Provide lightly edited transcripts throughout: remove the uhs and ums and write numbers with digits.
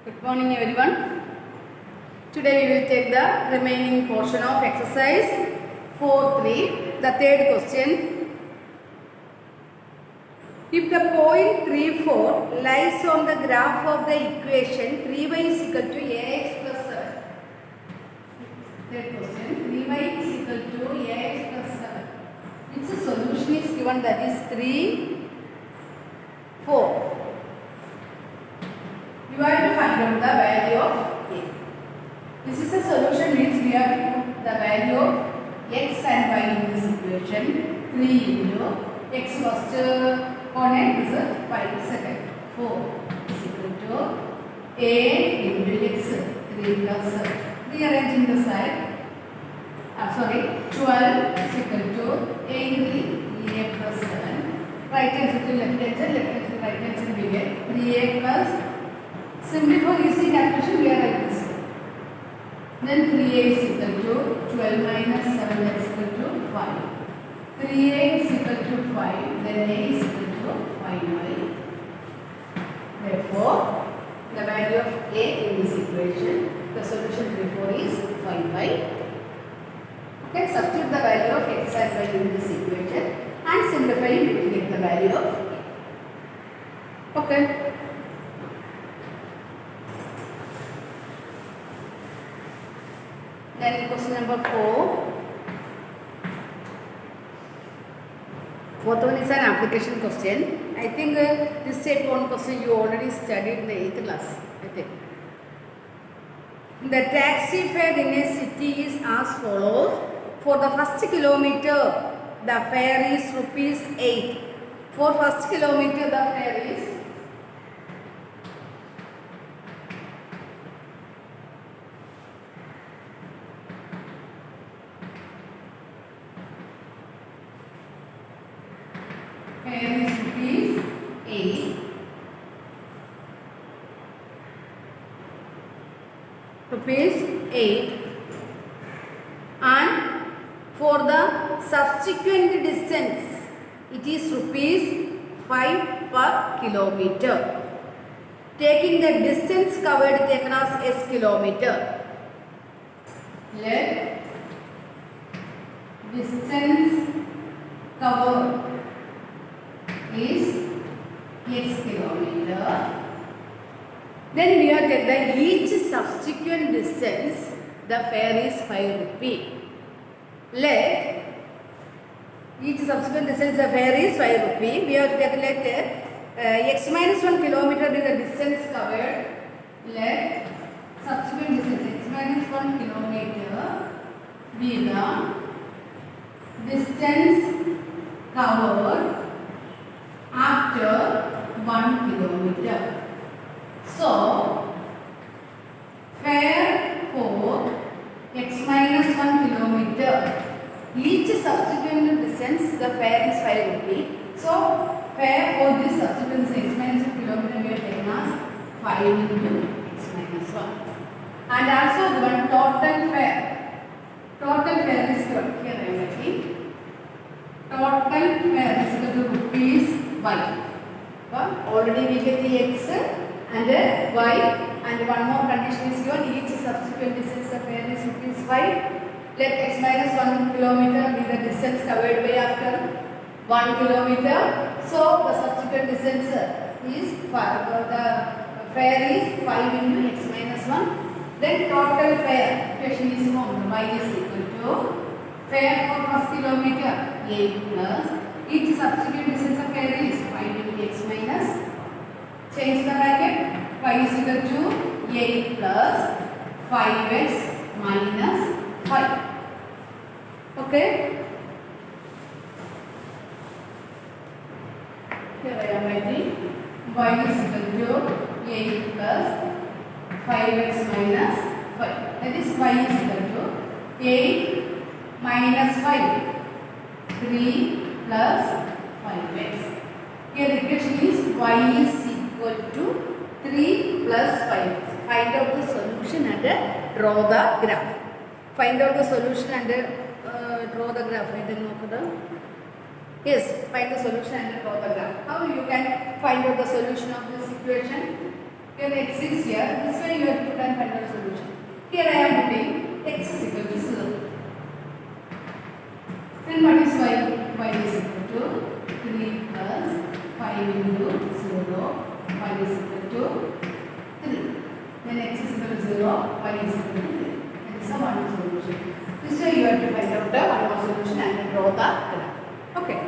Good morning everyone. Today we will take the remaining portion of exercise 4.3. The third question. If the point 3,4 lies on the graph of the equation 3y is equal to ax plus 7. Third question. 3y is equal to ax plus 7. Its solution is given, that is 3, 4. You have to find out the value of a. This is a solution, means we have to put the value of x and y in this equation. 3 into x first component is 5 second. 4 is equal to a into x, 3 plus rearranging the side. 12 is equal to a into 3a plus 7. Right hand side to left hand side, left hand side to right hand side we get 3a plus. Simply for easy calculation we are like this. Then 3a is equal to 12 minus 7, that is equal to 5. 3a is equal to 5, then a is equal to 5y. Therefore, the value of a in this equation, the solution therefore is 5y. Okay, substitute the value of x and y in this equation and simplify it to get the value of a. Okay. Then question number 4. Fourth one is an application question. I think this set one question you already studied in the 8th class. I think. The taxi fare in a city is as follows. For the first kilometer, the fare is rupees 8. For first kilometer, the fare is rupees 8. Rupees 8. And for the subsequent distance, it is rupees 5 per kilometer. Taking the distance covered taken as s kilometer. Let distance covered is x kilometer. Then we are get the each subsequent distance, the fare is 5 rupee. Let each subsequent distance, the fare is 5 rupee. We have to calculate x minus 1 kilometer is the distance covered. Let subsequent distance x minus 1 kilometer be the distance covered after 1 kilometer. So, fare for x minus 1 kilometer, each subsequent distance, the fare is 5 rupee. So, fare for this subsequent x minus 1 kilometer we are taken as 5 into x minus 1. And also the one total fare. Total fare is given. Here I am writing. Total fare is equal to rupees y. Already we get the x and y, and one more condition is given. Each subsequent distance the fare is rupees 5. Let x minus 1 kilometer be the distance covered by after 1 kilometer. So the subsequent distance is 5. The fare is 5 into x minus 1. Then total fare equation is formed. Y is equal to fare for first kilometer 8 plus each subsequent distance of fare is 5 into x minus. Change the bracket. Y is equal to 8 plus 5x minus 5. Okay. Here I am writing y is equal to 8 plus 5x minus 5. That is y is equal to 8 minus 5. 3 plus 5x. Here the equation is y is equal to 3 plus 5. Find out the solution and draw the graph. Find out the solution and draw the graph. Yes, find the solution and draw the graph. How you can find out the solution of this equation? Here x is here. This way you have to find a solution. Here I am putting x is equal to 0. Then what is y? Y is equal to 3 plus 5 into 0. Y is equal to 3. Then x is equal to 0. Y is equal to 3. That is the one solution. This way you have to find out the one more solution and draw the graph. Okay.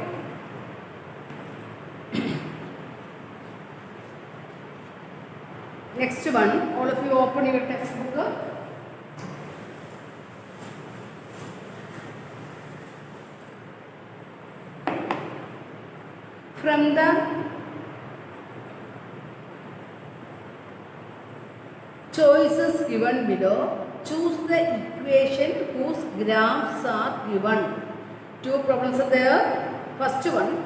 Next one, all of you open your textbook. From the choices given below, choose the equation whose graphs are given. Two problems are there. First one,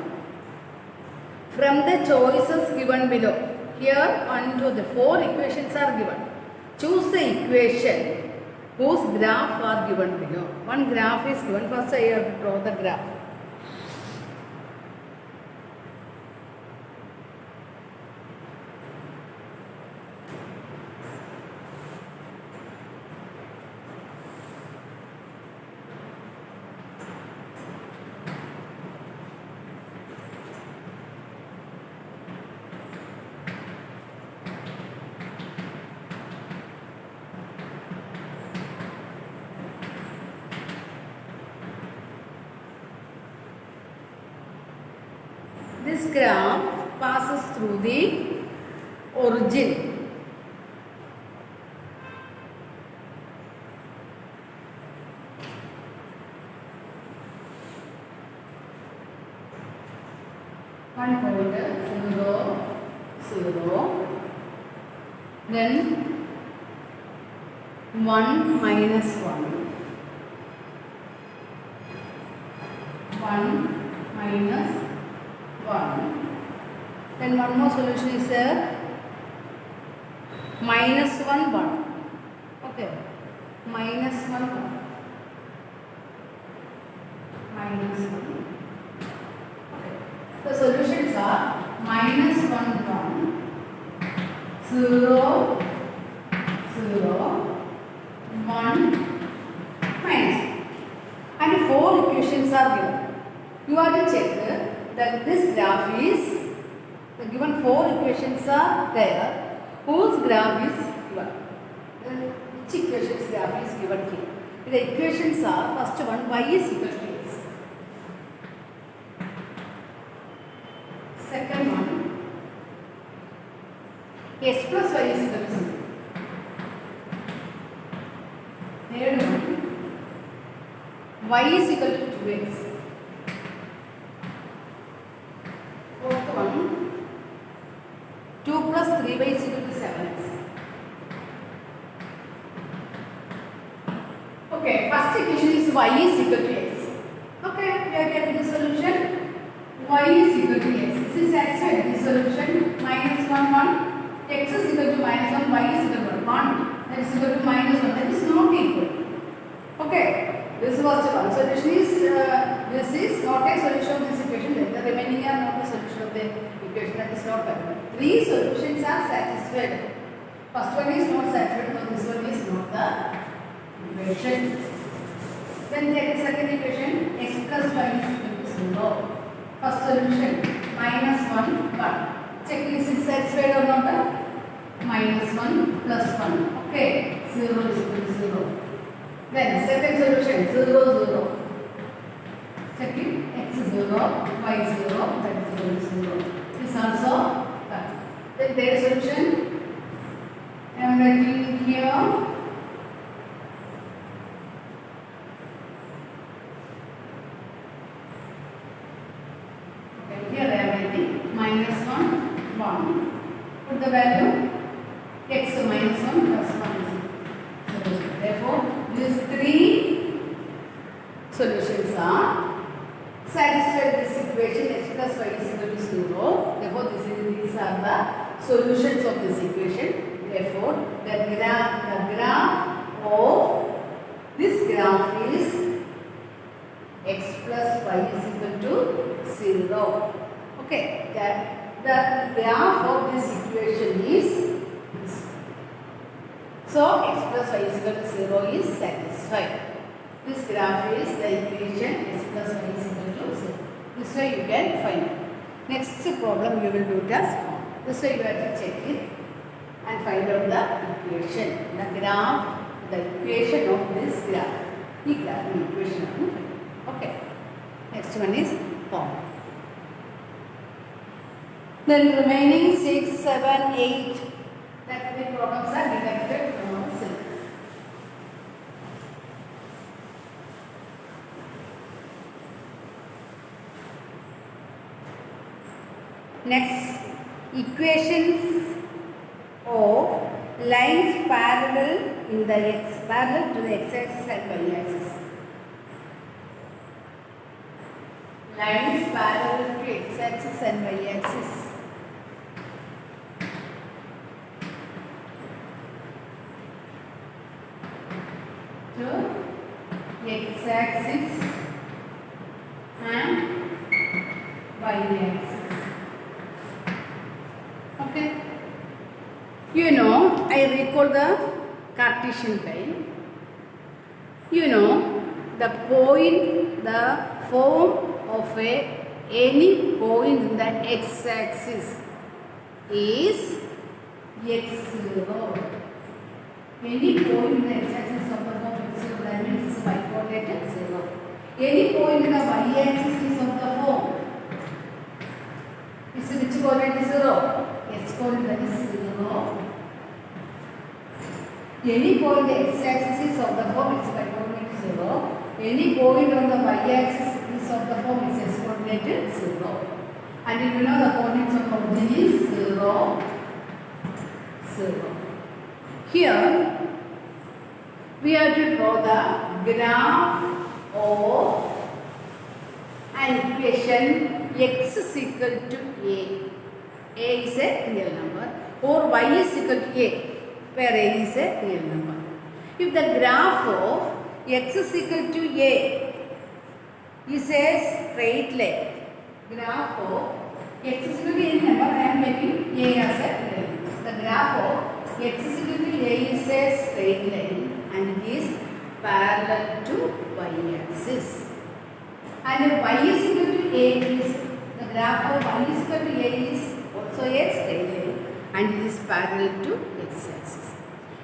from the choices given below. Here 1, 2, the 4 equations are given. Choose the equation whose graph are given below. One graph is given. First I have to draw the graph. This graph passes through the origin. One point 0, 0. Then 1 minus 1. 1 minus 1. Then one more solution is minus 1, 1. Okay. Minus 1, 1. Minus 1. Okay. The solutions are minus 1, 1, 0, 0, 1, minus. And 4 equations are given. You have to check that this graph is, the given 4 equations are there, whose graph is given. Which equations graph is given here? The equations are, first one, y is equal to x. Second one, x plus y is equal to 0. Third one, y is equal to 2x. Fourth one, 2 plus 3y is equal to 7x. Okay, first equation is y is equal to x. Okay, we are getting the solution. Y is equal to x. This is satisfied. This solution minus 1, 1. X is equal to minus 1, y is equal to 1. That is equal to minus 1. That is not equal. Okay, this was the one. Solution is, this is not a solution of this equation. The remaining are not the solution of the equation. That is not correct. 3 solutions are satisfied. First one is not satisfied, but this one is not the equation. Then take the second equation, x plus y is equal to 0. First solution, minus 1, 1. Check is it satisfied or not? Minus 1 plus 1. Okay, 0 is equal to 0. Then second solution, 0, 0. Check it, x is 0, y 0, that is equal to 0. This also correct. Then their solution, I am writing here. Okay, here I am writing minus 1, 1. Put the value x minus 1 plus 1 is solution. Therefore, these 3 solutions are satisfied this equation x plus y is equal to 0. Therefore, these are the solutions of this equation. Therefore, the graph of this graph is x plus y is equal to 0. Okay, the graph of this equation is So x plus y is equal to 0 is satisfied. This graph is the equation x plus y is equal to 0. This way you can find it. Next problem you will do it as home. This way you have to check it and find out the equation. The graph, the equation of this graph. The graph equation. Okay. Next one is home. Then remaining 6, 7, 8. That the problems are deducted from our syllabus. Next, equations of lines parallel in the parallel to the x-axis and y-axis. Lines parallel to x-axis and y-axis. To x-axis and y-axis. Okay. You know, I recall the Cartesian line. You know, the point, the form of any point in the x-axis is x0. Any point in the x-axis of the form x0, that means it's y coordinate 0. Any point in the y-axis is of the form. Is which coordinate 0? X coordinate is 0. Any point in the x-axis is of the form x y coordinate 0. Any point on the y-axis is of the form x coordinate 0. And you know the coordinates of origin is 0, 0. Here we have to draw the graph of an equation x is equal to a. A is a real number, or y is equal to a, where a is a real number. If the graph of x is equal to a is a straight line, graph of x is equal to a number, I am making a as a real number. The graph of x is equal to a is a straight line and it is parallel to y-axis. And if y is equal to a is, the graph of y is equal to a is also a straight line and it is parallel to x-axis.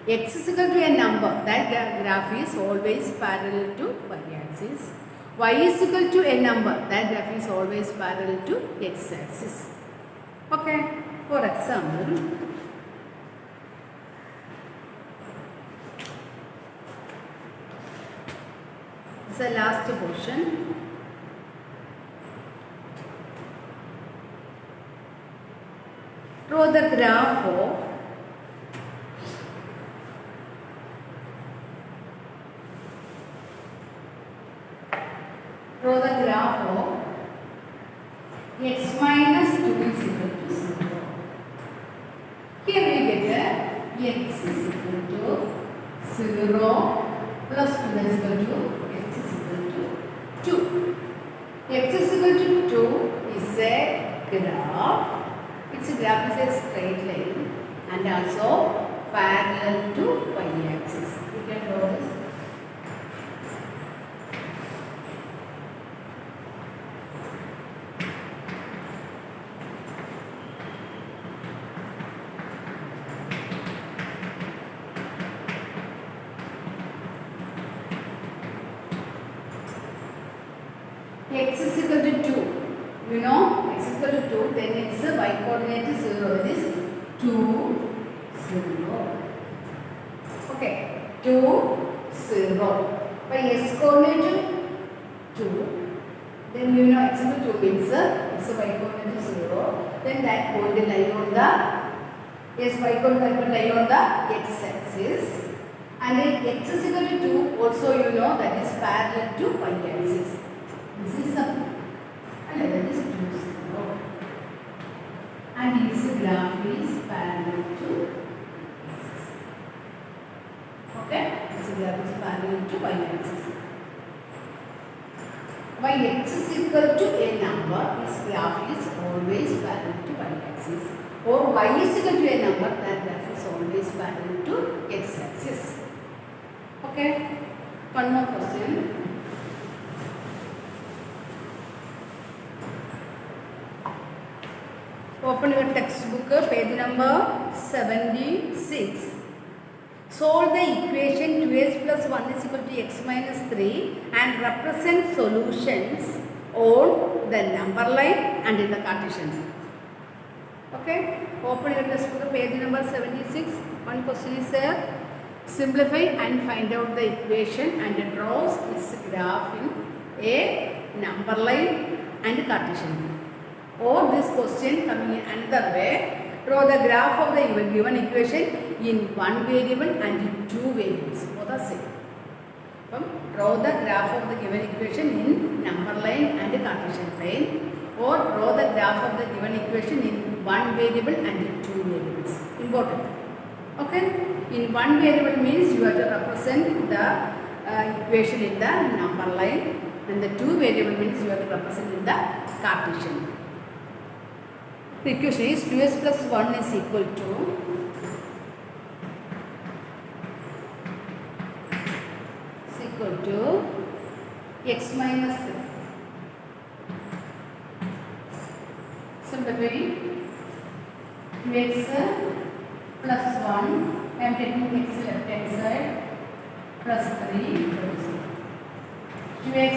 X is equal to a number, that graph is always parallel to y-axis. Y is equal to a number, that graph is always parallel to x-axis. Okay, for example, this is the last portion. Draw the graph of x minus 2 is equal to 0. Here we get x is equal to 0 plus 2 is equal to x is equal to 2. X is equal to 2 is a graph. Its graph is a straight line and also parallel to y-axis. You can draw this. X is equal to 2. You know, x is equal to 2, then its y coordinate is 0. That is 2, 0. Okay, 2, 0. By x coordinate 2, then you know x equal to 2 means y coordinate is 0. Then that point will lie on the y coordinate will lie on the x-axis. And then x is equal to 2 also you know that is parallel to y-axis. This is something. And that is 2, 0. And its graph is parallel to x-axis. Okay? Its graph is parallel to y-axis. By x is equal to a number, its graph is always parallel to y-axis. Or y is equal to a number, that graph is always is parallel to x-axis. Okay, one more question. Open your textbook, page number 76. Solve the equation 2x plus 1 is equal to x minus 3 and represent solutions on the number line and in the Cartesian. Okay, open your textbook, page number 76. One question is there. Simplify and find out the equation and draw its graph in a number line and Cartesian. Or this question coming in another way, draw the graph of the given equation in one variable and in two variables. Both are same. Draw the graph of the given equation in number line and Cartesian plane, or draw the graph of the given equation in one variable and in two variables. Important. Okay. In one variable means you have to represent the equation in the number line, and the two variable means you have to represent in the Cartesian. The equation is 2x plus 1 is equal to x minus 3. Simplify. 2x plus 1. I am taking x left hand side plus 3. 2x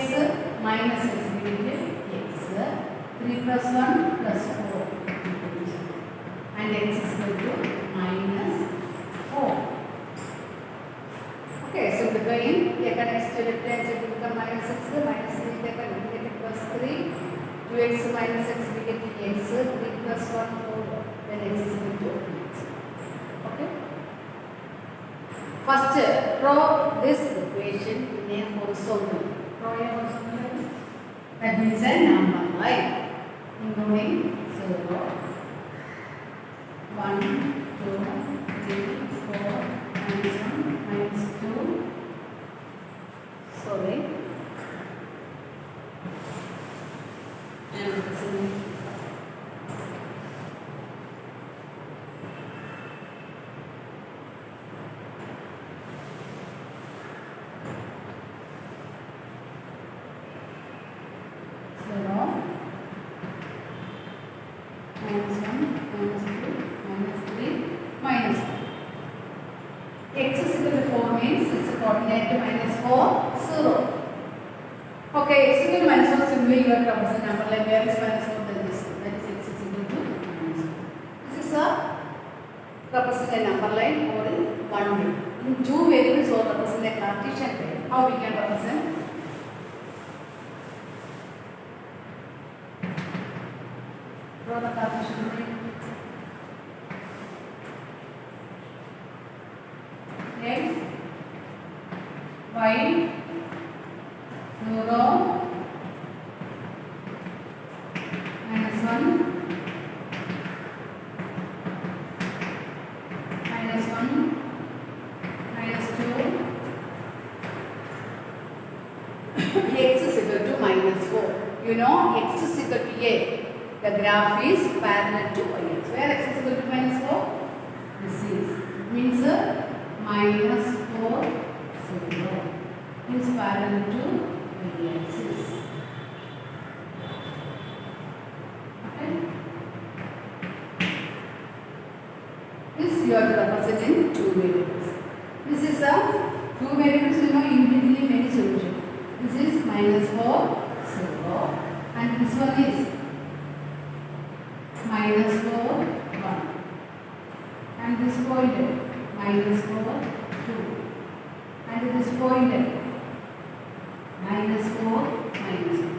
minus x divided x. 3 plus 1 plus 4. And x is equal to minus 4. Okay, so between take an x to left hand side to become minus x, minus 3 take an we get plus 3, 2x minus x we get x, 3 plus 1 4, then x is equal to x. Okay. First, draw this equation in a horizontal. Draw a horizontal line. That means a number line, including 0, 1, 2, 3, 4, minus 1, minus 2. Sorry. And x is equal to 4 means its coordinate minus 4, 0. Okay, x is equal to minus 4, simply you have to represent number like where is minus 4, then this. That is x is equal to minus 4. This is a represent a number line or in one way. In two variables or represent a Cartesian way. How we can represent? Draw the Cartesian way. X, Y, 0, minus 1, minus 1, minus 2, x is equal to minus 4. You know x is equal to a. The graph is parallel to y. Where x is equal to minus 4? This is means minus 4, 0 is parallel to y-axis. Okay. This you have to represent in two variables. This is a two variables, you know, individually many solutions. This is minus 4, 0, and this one is minus 4, 1, and this point minus 4, 2, and this point minus 4, minus 1,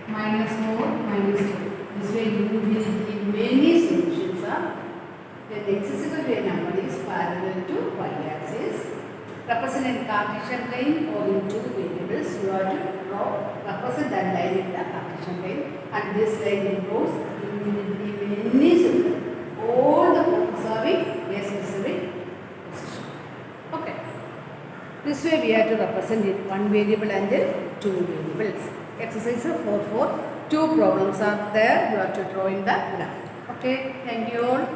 minus 4, minus 2. This way you will give many solutions. Then x is equal to a number is parallel to y-axis. Represent in Cartesian plane or in two variables. You have to draw, represent that line in the Cartesian plane, and this line includes many solutions. All the points are in a specific position. Okay. This way we have to represent in one variable and then two variables. Exercise 4.4. Two problems are there. You have to draw in the graph. Okay. Thank you all.